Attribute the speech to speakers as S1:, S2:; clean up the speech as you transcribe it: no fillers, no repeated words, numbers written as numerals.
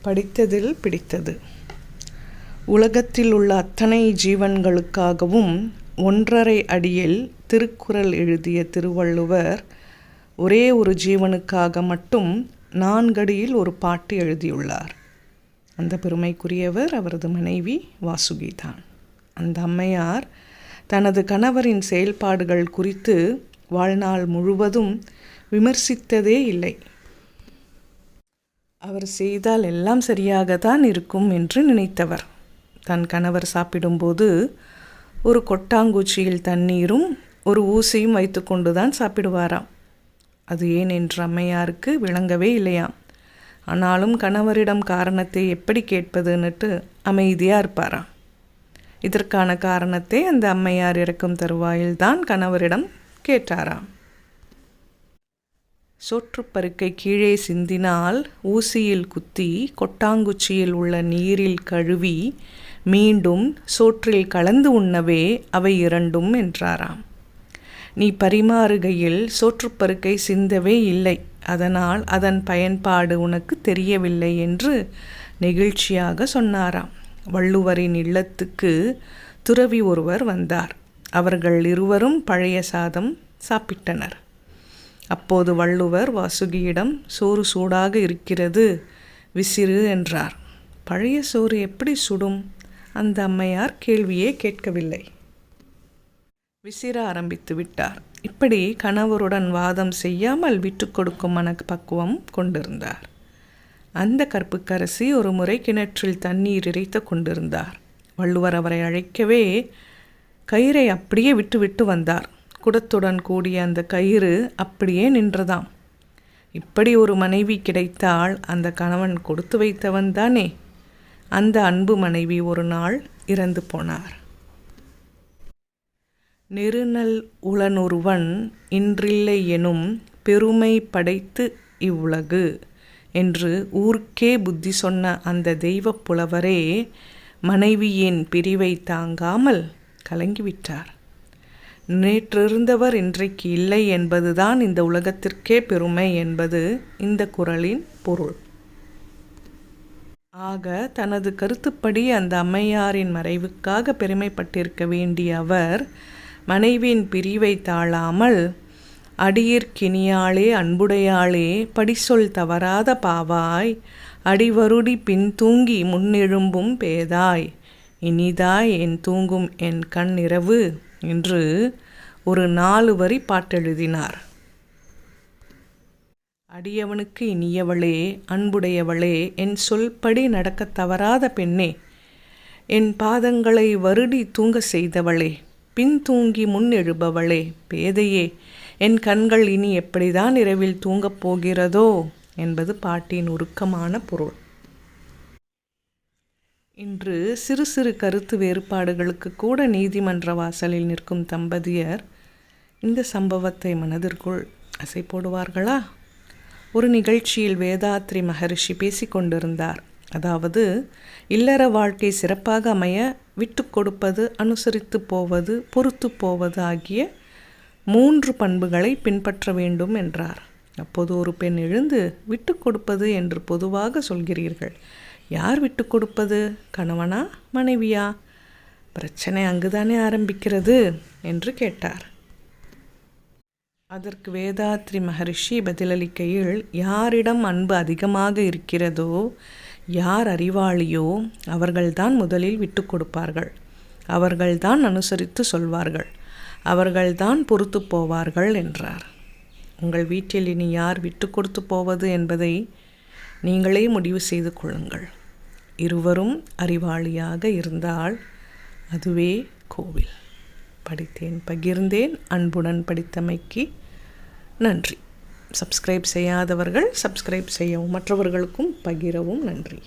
S1: படித்ததில் பிடித்தது. உலகத்தில் உள்ள அத்தனை ஜீவன்களுக்காகவும் 1½ அடியில் திருக்குறள் எழுதிய திருவள்ளுவர் ஒரே ஒரு ஜீவனுக்காக மட்டும் 4 அடியில் ஒரு பாட்டு எழுதியுள்ளார். அந்த பெருமைக்குரியவர் அவரது மனைவி வாசுகிதான். அந்த அம்மையார் தனது கணவரின் செயல்பாடுகள் குறித்து வாழ்நாள் முழுவதும் விமர்சித்ததே இல்லை. அவர் செய்தால் எல்லாம் சரியாகத்தான் இருக்கும் என்று நினைத்தவர். தன் கணவர் சாப்பிடும்போது ஒரு கொட்டாங்குச்சியில் தண்ணீரும் ஒரு ஊசியும் வைத்து கொண்டு தான் சாப்பிடுவாராம். அது ஏன் என்று அம்மையாருக்கு விளங்கவே இல்லையாம். ஆனாலும் கணவரிடம் காரணத்தை எப்படி கேட்பதுன்னுட்டு அமைதியாக இருப்பாராம். இதற்கான காரணத்தை அந்த அம்மையார் இறக்கும் தருவாயில்தான் கணவரிடம் கேட்டாராம். சோற்றுப்பருக்கை கீழே சிந்தினால் ஊசியில் குத்தி கொட்டாங்குச்சியில் உள்ள நீரில் கழுவி மீண்டும் சோற்றில் கலந்து உண்ணவே அவை 2 என்றாராம். நீ பரிமாறுகையில் சோற்றுப்பருக்கை சிந்தவே இல்லை, அதனால் அதன் பயன்பாடு உனக்கு தெரியவில்லை என்று நெகிழ்ச்சியாக சொன்னாராம். வள்ளுவரின் இல்லத்துக்கு துறவி ஒருவர் வந்தார். அவர்கள் இருவரும் பழைய சாதம் சாப்பிட்டனர். அப்போது வள்ளுவர் வாசுகியிடம் சோறு சூடாக இருக்கிறது, விசிறு என்றார். பழைய சோறு எப்படி சுடும்? அந்த அம்மையார் கேள்வியே கேட்கவில்லை, விசிற ஆரம்பித்து விட்டார். இப்படி கணவருடன் வாதம் செய்யாமல் விட்டு கொடுக்கும் மனப்பக்குவம் கொண்டிருந்தார். அந்த கற்புக்கரசி ஒரு முறை கிணற்றில் தண்ணீர் இறைத்து கொண்டிருந்தார். வள்ளுவர் அவரை அழைக்கவே கயிறை அப்படியே விட்டு வந்தார். குடத்துடன் கூடிய அந்த கயிறு அப்படியே நின்றதாம். இப்படி ஒரு மனைவி கிடைத்தால் அந்த கணவன் கொடுத்து வைத்தவன் தானே. அந்த அன்பு மனைவி ஒரு நாள் இறந்து போனார். நெருநல் உளனொருவன் இன்றில்லை எனும் பெருமை படைத்து இவ்வுலகு என்று ஊர்க்கே புத்தி சொன்ன அந்த தெய்வப் புலவரே மனைவியின் பிரிவை தாங்காமல் கலங்கிவிட்டார். நேற்றிருந்தவர் இன்றைக்கு இல்லை என்பதுதான் இந்த உலகத்திற்கே பெருமை என்பது இந்த குறளின் பொருள். ஆக தனது கருத்துப்படி அந்த அம்மையாரின் மறைவுக்காக பெருமைப்பட்டிருக்க வேண்டிய அவர் மனைவியின் பிரிவை தாழாமல் அடியிற்கினியாளே அன்புடையாளே படிசொல் தவறாத பாவாய் அடிவருடி பின்தூங்கி முன்னெழும்பும் பேதாய் இனிதாய் என் தூங்கும் என் கண் இரவு என்று ஒரு 4 வரி பாட்டெழுதினார். அடியவனுக்கு இனியவளே, அன்புடையவளே, என் சொல்படி நடக்க தவறாத பெண்ணே, என் பாதங்களை வருடி தூங்க செய்தவளே, பின்தூங்கி முன் எழுபவளே, பேதையே, என் கண்கள் இனி எப்படிதான் இரவில் தூங்கப் போகிறதோ என்பது பாட்டின் உருக்கமான பொருள். இன்று சிறு சிறு கருத்து வேறுபாடுகளுக்கு கூட நீதிமன்ற வாசலில் நிற்கும் தம்பதியர் இந்த சம்பவத்தை மனதிற்குள் அசை போடுவார்களா? ஒரு நிகழ்ச்சியில் வேதாத்ரி மகரிஷி பேசிக்கொண்டிருந்தார். அதாவது இல்லற வாழ்க்கை சிறப்பாக அமைய விட்டு கொடுப்பது, அனுசரித்து போவது, பொறுத்து போவது ஆகிய 3 பண்புகளை பின்பற்ற வேண்டும் என்றார். அப்போது ஒரு பெண் எழுந்து, விட்டு கொடுப்பது என்று பொதுவாக சொல்கிறீர்கள், யார் விட்டு கொடுப்பது? கணவனா மனைவியா? பிரச்சனை அங்குதானே ஆரம்பிக்கிறது என்று கேட்டார். அதற்கு வேதாத்ரி மகரிஷி பதிலளிக்கையில், யாரிடம் அன்பு அதிகமாக இருக்கிறதோ, யார் அறிவாளியோ அவர்கள்தான் முதலில் விட்டு கொடுப்பார்கள், அவர்கள்தான் அனுசரித்து சொல்வார்கள், அவர்கள்தான் பொறுத்து போவார்கள் என்றார். உங்கள் வீட்டில் இனி யார் விட்டு கொடுத்து போவது என்பதை நீங்களே முடிவு செய்து கொள்ளுங்கள். இருவரும் அறிவாளியாக இருந்தால் அதுவே கோவில். படித்தேன், பகிர்ந்தேன். அன்புடன் படித்தமைக்கு நன்றி. சப்ஸ்கிரைப் செய்யாதவர்கள் சப்ஸ்கிரைப் செய்யவும், மற்றவர்களுக்கும் பகிரவும் நன்றி.